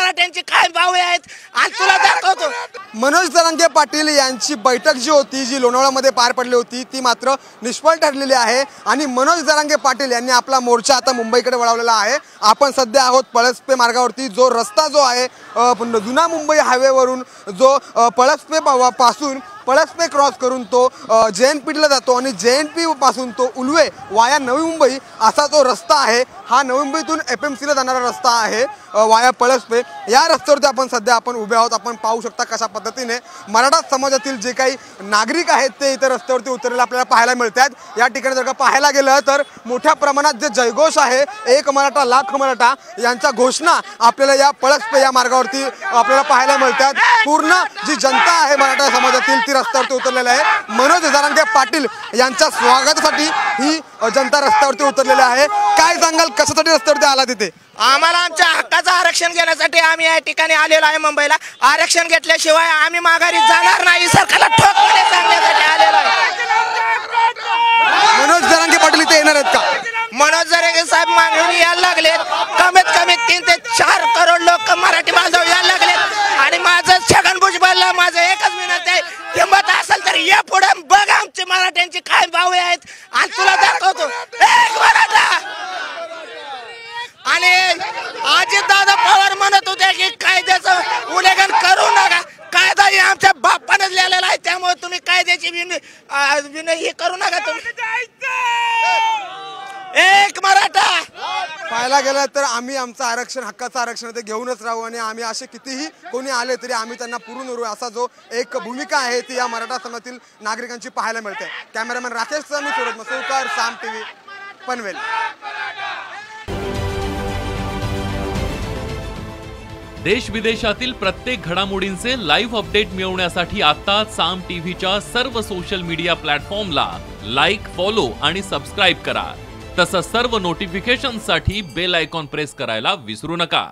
मराठ्यांची काय भावे आहेत आणि तुला दाखवतो। मनोज जरांगे पाटील यांची बैठक जी होती, जी लोणावळ्यामध्ये पार पडली होती, ती मात्र निष्फळ ठरलेली आहे आणि मनोज जरांगे पाटील यांनी आपला मोर्चा आता मुंबईकडे वळवलेला आहे। आपण सध्या आहोत पळसपे मार्गावरती। जो रस्ता जो आहे जुना मुंबई हायवेवरून जो पळसपे पासून पळसपे क्रॉस करून तो JNPTला जातो आणि JNP पासून तो उल्वे वाया नवी मुंबई असा तो रस्ता आहे। हा नवी मुंबईतून FMCला जाणारा रस्ता आहे वाया पळसपे। या रस्त्यावरती आपण सध्या उभे आहोत। आपण पाहू शकता कशा पद्धतीने मराठा समाजातील जे काही नागरिक आहेत ते इतर रस्त्यावरती उतरलेले आपल्याला पाहायला मिळतात। या ठिकाणी जर का पाहायला गेलं तर मोठ्या प्रमाणात जे जयघोष आहे, एक मराठा लाख मराठा यांच्या घोषणा आपल्याला या पळसपे या मार्गावरती आपल्याला पाहायला मिळतात। पूर्ण जी जनता आहे मराठा समाजातील ती रस्त्यावरती उतरलेली आहे। मनोज जरांगे पाटील यांच्या स्वागतासाठी ही जनता रस्त्यावरती उतरलेली आहे। काय सांगाल, कशासाठी रस्त्यावरती आला तिथे? आम्हाला आमच्या हक्काचं आरक्षण घेण्यासाठी आम्ही या ठिकाणी आलेलो आहे मुंबईला। आरक्षण घेतल्याशिवाय आम्ही माघारी जाणार नाही, सरकारला ठोकपणे सांगण्यासाठी आलेलो आहे। मनोज जरांगे पाटील इथे येणार आहेत का? मनोज जरांगे साहेब मागणी यायला लागलेत। कमीत कमी 3 ते 4 करोड लोक मराठी बांधव यायला लागलेत आणि माझं छगन भुजबळला माझं एकच विनंती आहे, हिंमत असेल तर या पुढे बघ आमची मराठ्यांची काय भावे आहेत आणि तुला दाखवतो एक मराठा। आणि अजितदादा पवार म्हणत होते की कायद्याचं उल्लंघन करू नका, कायदा हे आमच्या बापानेच लिहिलेला आहे, त्यामुळे तुम्ही कायद्याची हे करू नका। तुम्ही एक मराठा पाहायला गेलं तर आम्ही आमचं आरक्षण, हक्काचं आरक्षण ते घेऊनच राहू आणि आम्ही असे कितीही कोणी आले तरी आम्ही त्यांना पुरून उरू असा जो एक भूमिका आहे ती या मराठा समाजातील नागरिकांची पाहायला मिळते। कॅमेरामॅन राकेशसह मी सूरज मसूरकर, साम TV, पनवेल। देश विदेशातील प्रत्येक घडामोडींचे लाईव्ह अपडेट मिळवण्यासाठी आता साम टीव्हीच्या सर्व सोशल मीडिया प्लॅटफॉर्मला लाईक, फॉलो आणि सबस्क्राईब करा। तसंच सर्व नोटिफिकेशनसाठी बेल आयकॉन प्रेस करायला विसरू नका।